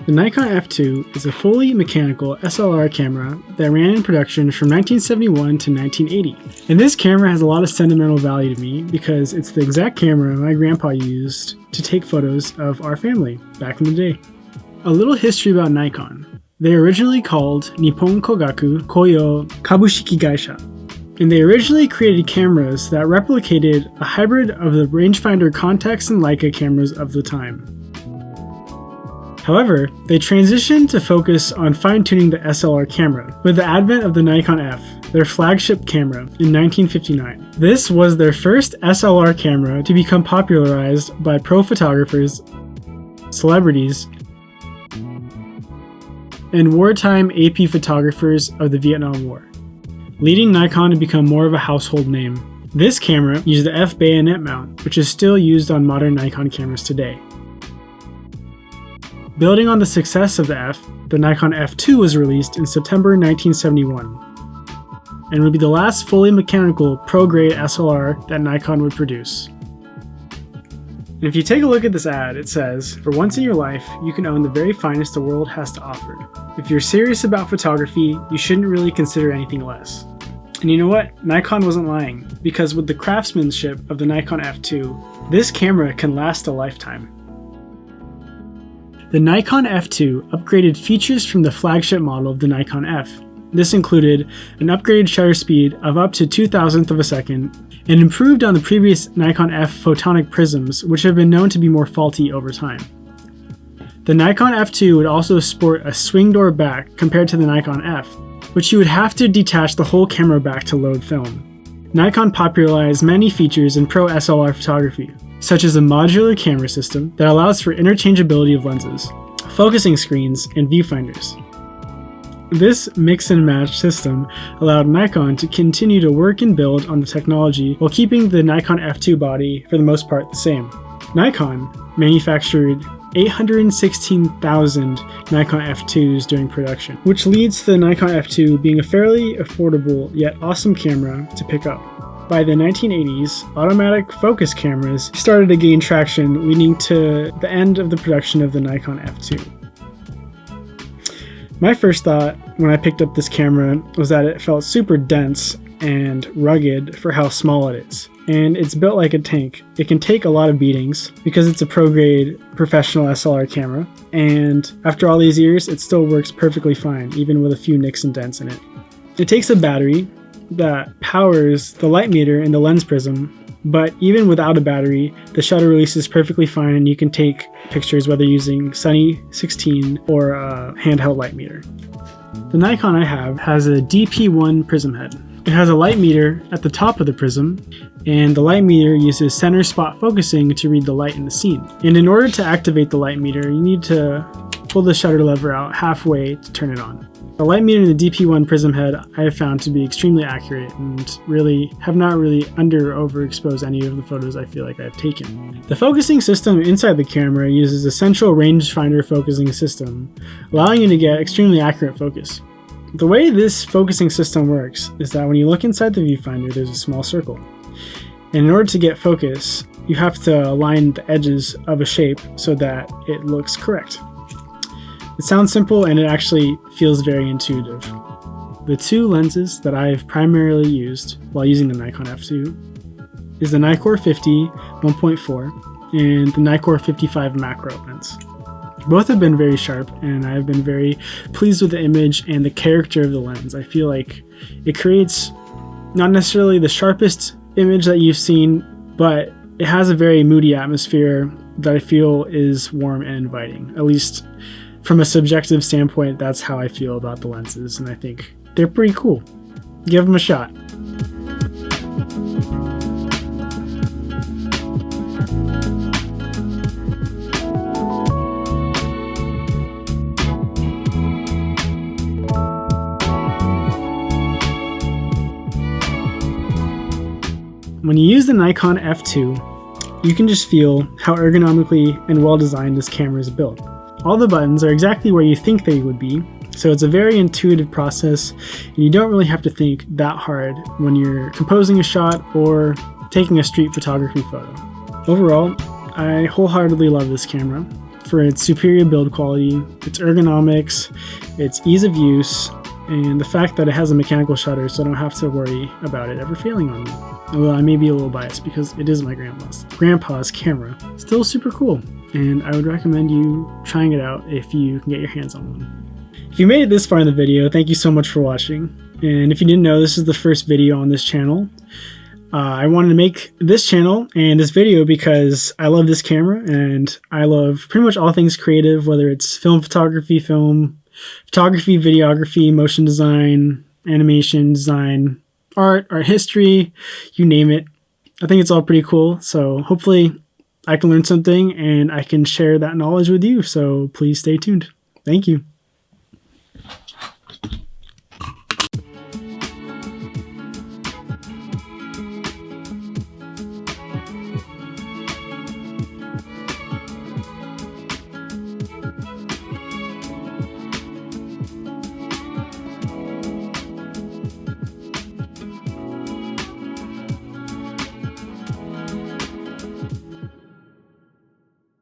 The Nikon F2 is a fully mechanical SLR camera that ran in production from 1971 to 1980. And this camera has a lot of sentimental value to me because it's the exact camera my grandpa used to take photos of our family back in the day. A little history about Nikon. They were originally called Nippon Kogaku Koyo Kabushiki Gaisha. And they originally created cameras that replicated a hybrid of the rangefinder Contax and Leica cameras of the time. However, they transitioned to focus on fine-tuning the SLR camera with the advent of the Nikon F, their flagship camera, in 1959. This was their first SLR camera to become popularized by pro photographers, celebrities, and wartime AP photographers of the Vietnam War, leading Nikon to become more of a household name. This camera used the F bayonet mount, which is still used on modern Nikon cameras today. Building on the success of the F, the Nikon F2 was released in September 1971, and would be the last fully mechanical pro-grade SLR that Nikon would produce. And if you take a look at this ad, it says, "For once in your life, you can own the very finest the world has to offer. If you're serious about photography, you shouldn't really consider anything less." And you know what? Nikon wasn't lying, because with the craftsmanship of the Nikon F2, this camera can last a lifetime. The Nikon F2 upgraded features from the flagship model of the Nikon F. This included an upgraded shutter speed of up to 0.02 of a second, and improved on the previous Nikon F photonic prisms, which have been known to be more faulty over time. The Nikon F2 would also sport a swing door back compared to the Nikon F, which you would have to detach the whole camera back to load film. Nikon popularized many features in pro SLR photography, such as a modular camera system that allows for interchangeability of lenses, focusing screens, and viewfinders. This mix and match system allowed Nikon to continue to work and build on the technology while keeping the Nikon F2 body for the most part the same. Nikon manufactured 816,000 Nikon F2s during production, which leads to the Nikon F2 being a fairly affordable yet awesome camera to pick up. By the 1980s, automatic focus cameras started to gain traction, leading to the end of the production of the Nikon F2. My first thought when I picked up this camera was that it felt super dense and rugged for how small it is. And it's built like a tank. It can take a lot of beatings because it's a pro-grade professional SLR camera, and after all these years, it still works perfectly fine, even with a few nicks and dents in it. It takes a battery that powers the light meter and the lens prism, but even without a battery, the shutter releases perfectly fine and you can take pictures whether using Sunny 16 or a handheld light meter. The Nikon I have has a DP1 prism head. It has a light meter at the top of the prism, and the light meter uses center spot focusing to read the light in the scene. And in order to activate the light meter, you need to pull the shutter lever out halfway to turn it on. The light meter in the DP1 prism head I have found to be extremely accurate and have not under or overexposed any of the photos I feel like I've taken. The focusing system inside the camera uses a central rangefinder focusing system, allowing you to get extremely accurate focus. The way this focusing system works is that when you look inside the viewfinder, there's a small circle. And in order to get focus, you have to align the edges of a shape so that it looks correct. It sounds simple and it actually feels very intuitive. The two lenses that I've primarily used while using the Nikon F2 is the Nikkor 50 1.4 and the Nikkor 55 macro lens. Both have been very sharp and I've been very pleased with the image and the character of the lens. I feel like it creates not necessarily the sharpest image that you've seen, but it has a very moody atmosphere that I feel is warm and inviting. At least from a subjective standpoint, that's how I feel about the lenses, and I think they're pretty cool. Give them a shot. When you use the Nikon F2, you can just feel how ergonomically and well designed this camera is built. All the buttons are exactly where you think they would be, so it's a very intuitive process, and you don't really have to think that hard when you're composing a shot or taking a street photography photo. Overall, I wholeheartedly love this camera. for its superior build quality, its ergonomics, its ease of use, and the fact that it has a mechanical shutter, so I don't have to worry about it ever failing on me. Although I may be a little biased because it is my grandpa's camera. Still super cool, and I would recommend you trying it out if you can get your hands on one. If you made it this far in the video, thank you so much for watching. And if you didn't know, this is the first video on this channel. I wanted to make this channel and this video because I love this camera and I love pretty much all things creative, whether it's film photography, videography, motion design, animation design, art history, you name it. I think it's all pretty cool. So hopefully I can learn something and I can share that knowledge with you. So please stay tuned. Thank you.